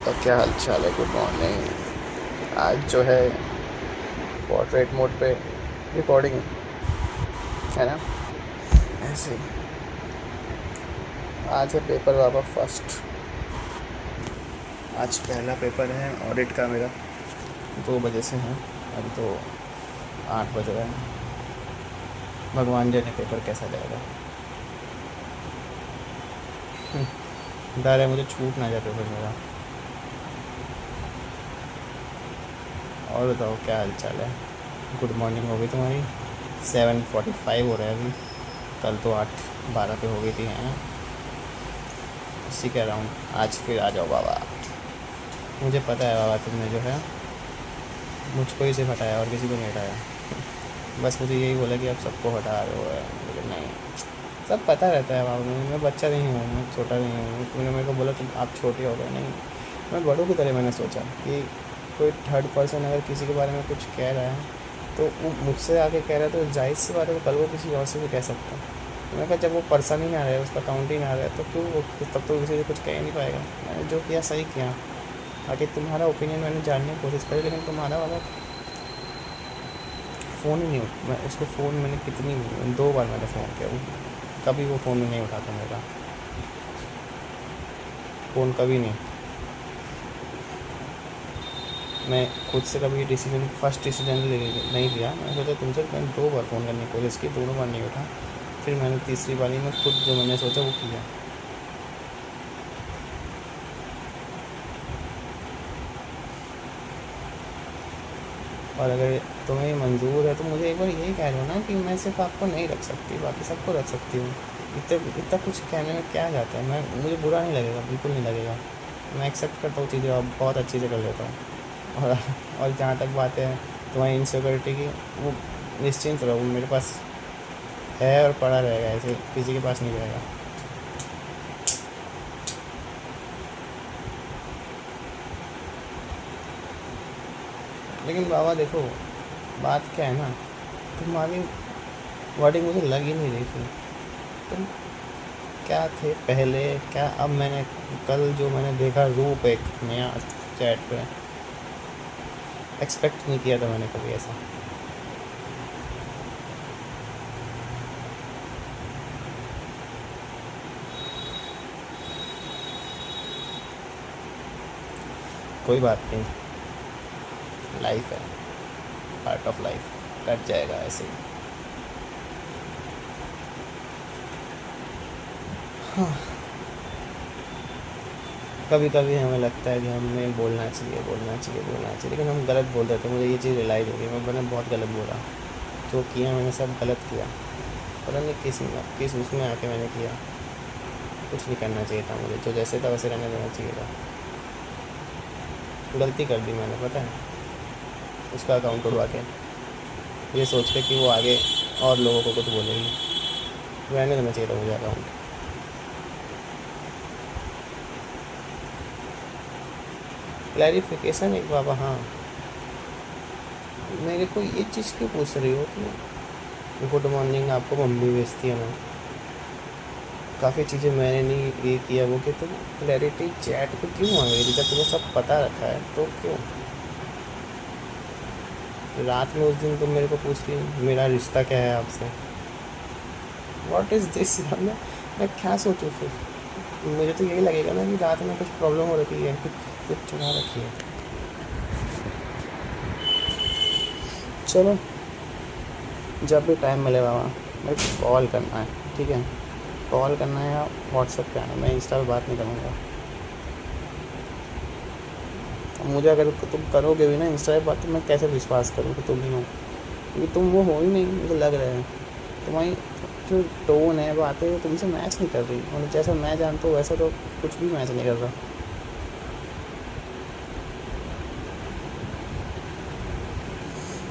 पापा, क्या हाल चाल है? Good morning. आज जो है पोर्ट्रेट मोड पे रिकॉर्डिंग है ना, ऐसे ही। आज है पेपर पापा फर्स्ट। आज पहला पेपर है ऑडिट का मेरा, 2 बजे से है। अभी तो 8 बज रहा है। भगवान जाने पेपर कैसा जाएगा। डर है मुझे छूट ना जाए पेपर मेरा। और बताओ क्या हाल चाल है? गुड मॉर्निंग हो गई तुम्हारी? 7:45 हो रहा है अभी। कल तो 8:12 पे हो गई थी, है ना? इसी के अराउंड आज फिर आ जाओ बाबा। मुझे पता है बाबा, तुमने जो है मुझको ही सिर्फ हटाया और किसी को नहीं हटाया। बस मुझे यही बोला कि आप सबको हटा रहे हो। लेकिन नहीं, सब पता रहता है बाबा। मैं बच्चा नहीं हूँ, मैं छोटा नहीं हूँ। तुमने मेरे को बोला तुम आप छोटे हो गए। नहीं, मैं बड़ों की तरह मैंने सोचा कि कोई थर्ड पर्सन अगर किसी के बारे में कुछ कह रहा है तो वो मुझसे आके कह रहा है, तो जाहिर सी बात है वो कल वो किसी और से भी कह सकता है। तो मैंने कहा जब वो पर्सन ही ना रहा है, उसका काउंट ही ना रहा है, तो क्यों वो तब तो किसी से कुछ कह ही नहीं पाएगा। मैंने जो किया सही किया। बाकी तुम्हारा ओपिनियन मैंने जानने की कोशिश करी, लेकिन तुम्हारा वाला फ़ोन ही नहीं मैं उसको फ़ोन मैंने कितनी 2 बार मैंने फ़ोन किया, वो कभी वो फ़ोन नहीं उठाता मेरा। फ़ोन कभी नहीं। मैं खुद से कभी डिसीजन फर्स्ट डिसीजन नहीं लिया। मैंने सोचा तुमसे, मैंने 2 बार फ़ोन करने की कोशिश की, दोनों बार नहीं उठा। फिर मैंने तीसरी बारी में खुद जो मैंने सोचा वो किया। और अगर तुम्हें मंजूर है तो मुझे एक बार यही कह दो ना कि मैं सिर्फ आपको नहीं रख सकती, बाकी सबको रख सकती हूँ। इतना इतना कुछ कहने में क्या जाता है? मैं मुझे बुरा नहीं लगेगा, बिल्कुल नहीं लगेगा। मैं एक्सेप्ट करता हूँ चीज़ें और बहुत अच्छी से कर लेता हूँ। और जहाँ तक बात है तुम्हारी इनसिक्योरिटी की, वो निश्चिंत रहो, मेरे पास है और पड़ा रहेगा, ऐसे किसी के पास नहीं रहेगा। लेकिन बाबा देखो, बात क्या है ना, तुम्हारी वर्डिंग मुझे लग ही नहीं रही थी। तुम क्या थे पहले, क्या अब? मैंने कल जो मैंने देखा रूप एक नया चैट पे, एक्सपेक्ट नहीं किया था मैंने कभी ऐसा। कोई बात नहीं, लाइफ है, पार्ट ऑफ लाइफ, कट जाएगा ऐसे ही। हाँ, कभी कभी हमें लगता है कि हमें बोलना चाहिए, बोलना चाहिए, बोलना चाहिए, लेकिन हम गलत बोल देते हैं। मुझे ये चीज़ रियलाइज़ हो गई, मैंने बहुत गलत बोला। जो किया मैंने सब गलत किया। पता नहीं किस उसमें आके मैंने किया। कुछ नहीं करना चाहिए था मुझे, जो जैसे था वैसे रहने देना चाहिए था। गलती कर दी मैंने, पता है, उसका अकाउंट उड़वा के, ये सोच के कि वो आगे और लोगों को कुछ बोलेगी। रहने देना चाहिए था मुझे अकाउंट। क्लैरिफिकेशन एक बाबा, हाँ, मेरे को ये चीज़ क्यों पूछ रही हो कि गुड मॉर्निंग आपको मम्मी भेजती है ना? काफ़ी चीज़ें मैंने नहीं ये किया वो कि तुम क्लैरिटी चैट पे क्यों आ गई? जब तुम्हें सब पता रखा है तो क्यों रात में उस दिन तुम मेरे को पूछ रही मेरा रिश्ता क्या है आपसे? What is this? मैं क्या सोचूं फिर? मुझे तो यही लगेगा ना कि रात में कुछ प्रॉब्लम हो रखी है, कुछ चुरा रखी है। चलो, जब भी टाइम मिले बाबा मेरे को कॉल करना है, ठीक है? कॉल करना है या व्हाट्सएप पे आना, मैं इंस्टा पे बात नहीं करूँगा। मुझे अगर तुम करोगे भी ना इंस्टा पे बात, तो मैं कैसे विश्वास करूँ कि तुम ही हो? क्योंकि तुम वो हो ही नहीं, मुझे लग रहा है। तुम्हारी जो टोन है, बातें, वो तुमसे मैच नहीं कर रही। मतलब जैसा मैं जानता हूँ वैसा तो कुछ भी मैच नहीं कर रहा।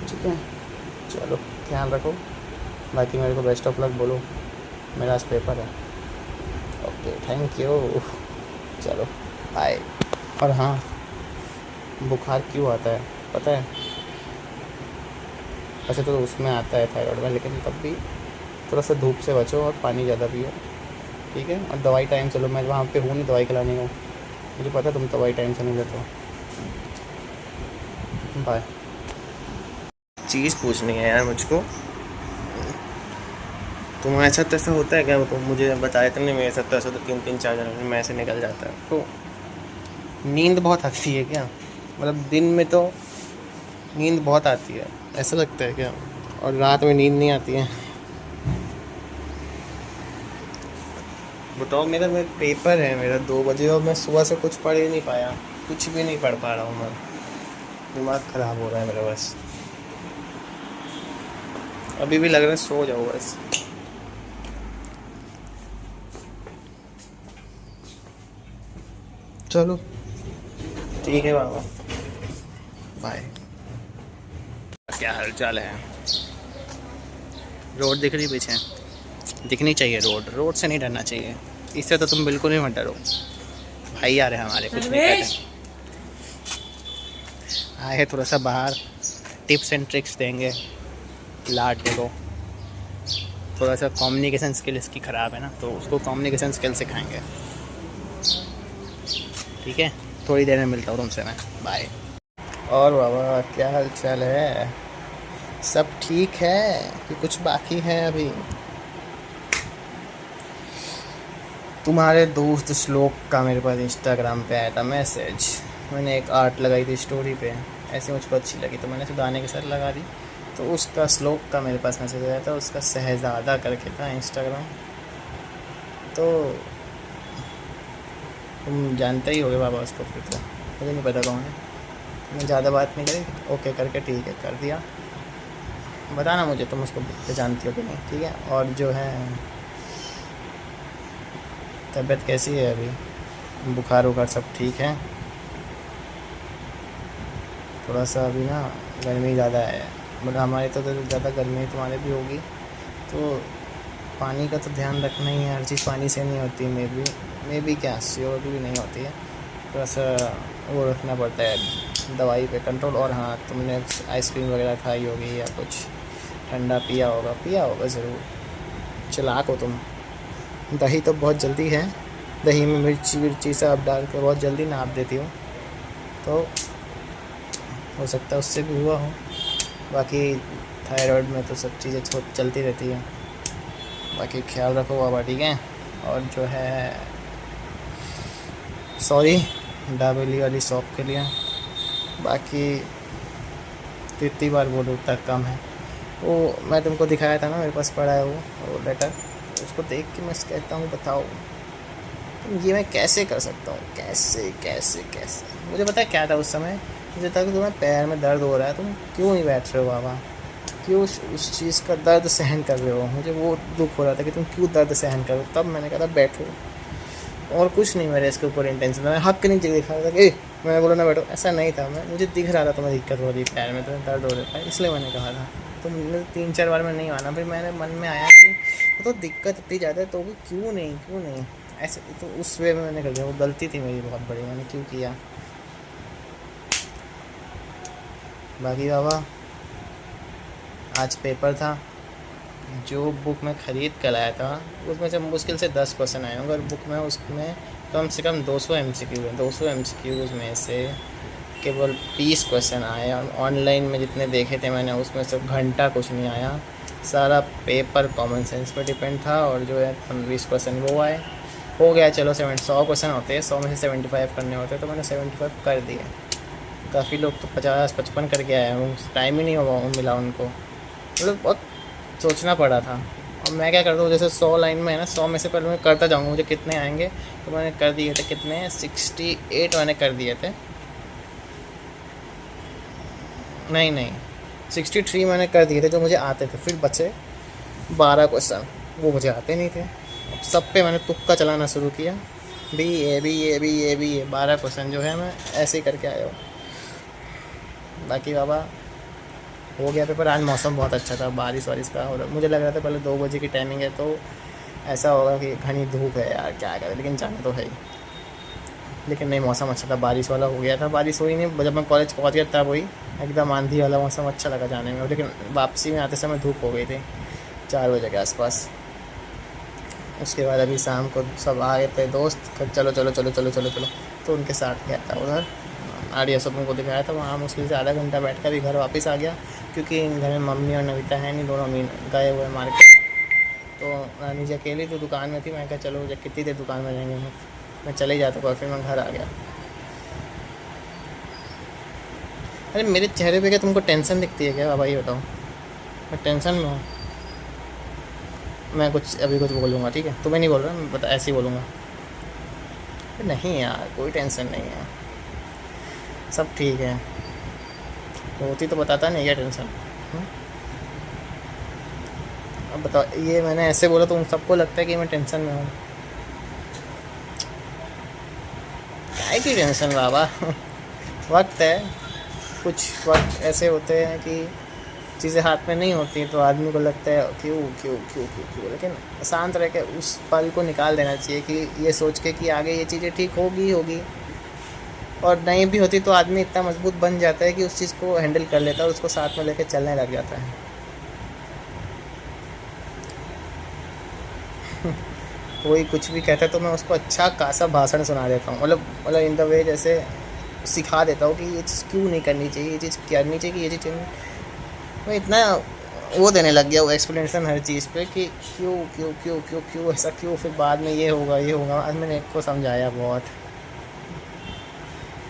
ठीक है, चलो, ध्यान रखो। बाकी मेरे को बेस्ट ऑफ लक बोलो, मेरा आज पेपर है। Okay, thank you. चलो, बाय। और हाँ, बुखार क्यों आता है पता है? वैसे तो उसमें आता है थायराइड में, लेकिन तब भी थोड़ा सा धूप से बचो और पानी ज़्यादा पियो, ठीक है? और दवाई टाइम से लो। मैं वहाँ पे हूँ नहीं दवाई खिलाने को, मुझे पता तुम तो वही टेंशन नहीं लेते हो। बाय। चीज़ पूछनी है यार मुझको। तुम ऐसा तैसा होता है क्या? तुम मुझे बताए तो नहीं, मेरे साथ तो ऐसा तो 3-3 4 जनवरी में ऐसे निकल जाता है। तो नींद बहुत आती है क्या? मतलब दिन में तो नींद बहुत आती है, ऐसा लगता है क्या? और रात में नींद नहीं आती है? बताओ। मेरा पेपर है मेरा 2 बजे, और मैं सुबह से कुछ पढ़ ही नहीं पाया, कुछ भी नहीं पढ़ पा रहा हूँ मैं। दिमाग ख़राब हो रहा है मेरा बस। अभी भी लग रहा है सो जाओ बस। चलो ठीक है बाबा, बाय। क्या हाल चाल है? रोड दिख रही पीछे? दिखनी चाहिए रोड, रोड से नहीं डरना चाहिए। इससे तो तुम बिल्कुल ही मत डरो। भाई आ रहे हैं हमारे, कुछ नहीं कहते। आए हैं थोड़ा सा बाहर, टिप्स एंड ट्रिक्स देंगे। लाट देखो, थोड़ा सा कम्युनिकेशन स्किल इसकी ख़राब है ना, तो उसको कम्युनिकेशन स्किल सिखाएंगे। ठीक है, थोड़ी देर में मिलता हूँ तुमसे मैं। बाय। और बाबा क्या हाल चाल है? सब ठीक है कि कुछ बाकी है अभी? तुम्हारे दोस्त श्लोक का मेरे पास इंस्टाग्राम पे आया था मैसेज। मैंने एक आर्ट लगाई थी स्टोरी पे, ऐसे मुझको अच्छी लगी तो मैंने उसे गाने के साथ लगा दी। तो उसका श्लोक का मेरे पास मैसेज आया था, उसका शहज़ादा करके था इंस्टाग्राम। तो तुम जानते ही होगे बाबा उसको, फिर तो मुझे नहीं पता कौन है। मैं ज़्यादा बात नहीं करी, ओके करके ठीक है कर दिया। बताना मुझे तुम उसको जानती हो कि नहीं, ठीक है? और जो है तबीयत कैसी है अभी? बुखार वुखार सब ठीक है? थोड़ा सा अभी ना गर्मी ज़्यादा है, मतलब हमारे तो ज़्यादा गर्मी तुम्हारे भी होगी, तो पानी का तो ध्यान रखना ही है। हर चीज़ पानी से नहीं होती, मे बी क्या श्योर भी नहीं होती है। थोड़ा सा वो रखना पड़ता है, दवाई पे कंट्रोल। और हाँ, तुमने आइसक्रीम वगैरह खाई होगी या कुछ ठंडा पिया होगा ज़रूर। चालाक हो तुम। दही तो बहुत जल्दी है, दही में मिर्ची विर्ची सब डाल के बहुत जल्दी नाप देती हो, तो हो सकता है उससे भी हुआ हो। बाकी थायराइड में तो सब चीज़ें चलती रहती है। बाकी ख्याल रखो बाबा, ठीक है? और जो है सॉरी डाबेली वाली शॉप के लिए। बाकी कितनी बार बोलूँ उतना कम है। वो मैं तुमको दिखाया था ना, मेरे पास पड़ा है वो लेटर, उसको देख के मैं कहता हूँ बताओ ये मैं कैसे कर सकता हूँ? कैसे कैसे कैसे? मुझे पता है क्या था उस समय, मुझे था कि तुम्हें पैर में दर्द हो रहा है, तुम क्यों नहीं बैठ रहे हो बाबा? क्यों उस चीज़ का दर्द सहन कर रहे हो? मुझे वो दुख हो रहा था कि तुम क्यों दर्द सहन कर रहे हो। तब मैंने कहा था बैठो, और कुछ नहीं मेरे इसके ऊपर इंटेंशन था। मैं हक नहीं दिखा रहा था कि मैंने बोला ना बैठो, ऐसा नहीं था। मुझे दिख रहा था तुम्हें दिक्कत हो रही है, पैर में तुम्हें दर्द हो रहा था, इसलिए मैंने कहा था। तो मुझे 3-4 बार में नहीं माना, फिर मेरे मन में आया कि तो दिक्कत इतनी ज़्यादा है तो भी क्यों नहीं ऐसे। तो उस वे में मैंने कर दिया, वो गलती थी मेरी बहुत बड़ी, मैंने क्यों किया। बाकी बाबा आज पेपर था, जो बुक मैं ख़रीद कर लाया था उसमें से मुश्किल से 10 क्वेश्चन आए होंगे, और बुक में उसमें कम से कम 200 MCQ है। 200 MCQs में से केवल 20 क्वेश्चन आए, और ऑनलाइन में जितने देखे थे मैंने उसमें से घंटा कुछ नहीं आया। सारा पेपर कॉमन सेंस पे डिपेंड था, और जो है 20 क्वेश्चन वो आए। हो गया चलो 100 क्वेश्चन होते हैं, 100 में से 75 करने होते हैं, तो मैंने 75 कर दिए। काफ़ी लोग तो 50-55 करके आए हैं, टाइम ही नहीं मिला उनको, मतलब बहुत सोचना पड़ा था। और मैं क्या करता हूँ, जैसे 100 लाइन में है ना, 100 में से पहले मैं करता जाऊँगा मुझे कितने आएंगे, तो मैंने कर दिए थे कितने 68 मैंने कर दिए थे, नहीं 63 मैंने कर दिए थे जो मुझे आते थे। फिर बचे 12 क्वेश्चन, वो मुझे आते नहीं थे। अब सब पे मैंने तुक्का चलाना शुरू किया, बी ए 12 क्वेश्चन जो है मैं ऐसे ही करके आया हूँ। बाकी बाबा हो गया पेपर। आज मौसम बहुत अच्छा था, बारिश वारिश का हो रहा। मुझे लग रहा था पहले 2 बजे की टाइमिंग है तो ऐसा होगा कि घनी धूप है यार क्या करें, लेकिन जाना तो है ही। लेकिन नहीं, मौसम अच्छा था, बारिश वाला हो गया था। बारिश हुई नहीं, जब मैं कॉलेज पहुंच गया तब हुई, एकदम आंधी वाला मौसम, अच्छा लगा जाने में। लेकिन वापसी में आते समय धूप हो गई थी 4 बजे के आसपास। उसके बाद अभी शाम को सब आ गए थे दोस्त, चलो चलो चलो चलो चलो चलो तो उनके साथ गया था उधर, आर्या शॉपिंग को दिखाया था, वहाँ मुश्किल से आधा घंटा बैठ कर भी घर वापस आ गया, क्योंकि घर में मम्मी और नविता है नहीं, दोनों अमीन गए हुए मार्केट। तो रानी जी अकेली तो दुकान में थी, मैं कहा चलो जब कितनी देर दुकान में रहेंगे, मैं चले ही जाता, और फिर मैं घर आ गया। अरे मेरे चेहरे पे क्या तुमको टेंशन दिखती है क्या बाबा, ये बताओ। मैं टेंशन में हूँ? मैं कुछ अभी कुछ बोलूँगा, ठीक है, तुम्हें नहीं बोल रहा, मैं बता ऐसे ही बोलूँगा। नहीं यार, कोई टेंशन नहीं है, सब ठीक है। होती तो बताता नहीं, क्या टेंशन। हम्म? अब बताओ, ये मैंने ऐसे बोला तो उन सबको लगता है कि मैं टेंशन में हूँ। क्या की टेंशन बाबा। वक्त है, कुछ वक्त ऐसे होते हैं कि चीज़ें हाथ में नहीं होती, तो आदमी को लगता है क्यों क्यों क्यों क्यों क्यों, लेकिन शांत रह के उस पल को निकाल देना चाहिए, कि ये सोच के कि आगे ये चीज़ें ठीक होगी होगी, और नहीं भी होती तो आदमी इतना मजबूत बन जाता है कि उस चीज़ को हैंडल कर लेता है और उसको साथ में लेके चलने लग जाता है। कोई कुछ भी कहता है तो मैं उसको अच्छा खासा भाषण सुना देता हूँ, मतलब इन द वे, जैसे सिखा देता हूँ कि ये चीज़ क्यों नहीं करनी चाहिए, ये चीज़ करनी चाहिए, कि ये चीज़ मैं इतना वो देने लग गया, वो एक्सप्लेनेशन हर चीज़ पे कि क्यों क्यों क्यों क्यों क्यों ऐसा क्यों, फिर बाद में ये होगा ये होगा। आज मैंने एक को समझाया बहुत,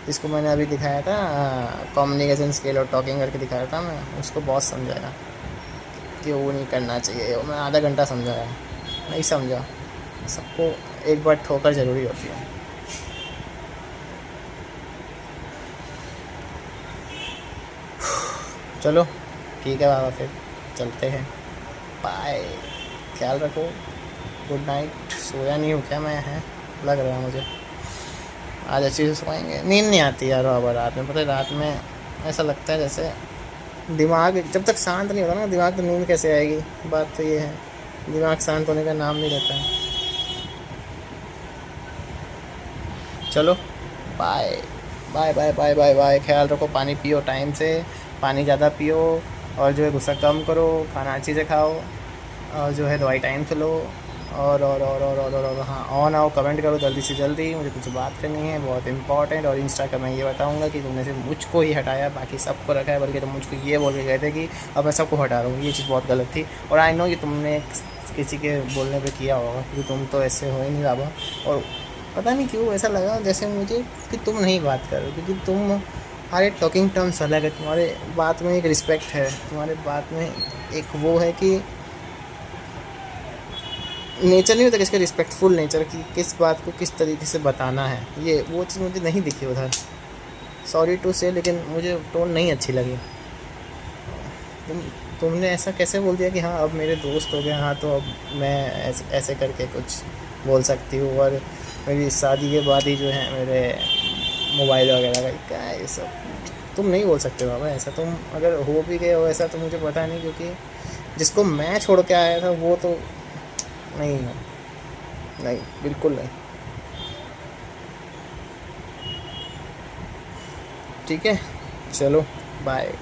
इसको मैंने अभी दिखाया था, कम्युनिकेशन स्किल और टॉकिंग करके दिखाया था, मैं उसको बहुत समझाया कि वो नहीं करना चाहिए, मैं आधा घंटा समझाया, नहीं समझा। सबको एक बार ठोकर ज़रूरी होती है। चलो ठीक है बाबा, फिर चलते हैं, बाय, ख्याल रखो, गुड नाइट। सोया नहीं हूँ क्या मैं, है लग रहा है मुझे, आज अच्छे से सोएंगे। नींद नहीं आती यार बाबा रात में, पता है रात में ऐसा लगता है जैसे दिमाग जब तक शांत नहीं होता ना, दिमाग तो नींद कैसे आएगी। बात तो ये है, दिमाग शांत होने का नाम नहीं लेता है। चलो bye bye bye bye bye bye, ख्याल रखो, पानी पियो टाइम से, पानी ज़्यादा पियो, और जो है गुस्सा कम करो, खाना अच्छी से खाओ, और जो है दवाई टाइम से लो, और हाँ, ऑन आओ, कमेंट करो जल्दी से जल्दी, मुझे कुछ बात करनी है बहुत इंपॉर्टेंट। और इंस्टा का मैं ये बताऊंगा कि तुमने सिर्फ मुझको ही हटाया, बाकी सबको रखा है, बल्कि तुम मुझको ये बोल के गए थे कि अब मैं सबको हटा रहा हूँ, ये चीज़ बहुत गलत थी। और आई नो कि तुमने किसी के बोलने पे किया होगा, क्योंकि तुम तो ऐसे हो ही नहीं बाबा। और पता नहीं क्यों ऐसा लगा जैसे मुझे कि तुम नहीं बात कर रहे हो, क्योंकि तुम्हारे टॉकिंग टर्म्स अलग है, तुम्हारे बात में एक रिस्पेक्ट है, तुम्हारे बात में एक वो है कि नेचर नहीं होता किसका, रिस्पेक्टफुल नेचर, की किस बात को किस तरीके से बताना है, ये वो चीज़ मुझे नहीं दिखी उधर। सॉरी टू से, लेकिन मुझे टोन नहीं अच्छी लगी। तुमने ऐसा कैसे बोल दिया कि हाँ अब मेरे दोस्त हो गए, हाँ तो अब मैं ऐसे करके कुछ बोल सकती हूँ, और मेरी शादी के बाद ही जो है मेरे मोबाइल वगैरह का क्या है ये सब, तुम नहीं बोल सकते बाबा ऐसा। तुम अगर हो भी गए हो ऐसा तो मुझे पता नहीं, क्योंकि जिसको मैं छोड़ के आया था वो तो नहीं है, नहीं बिल्कुल नहीं। ठीक है, चलो बाय।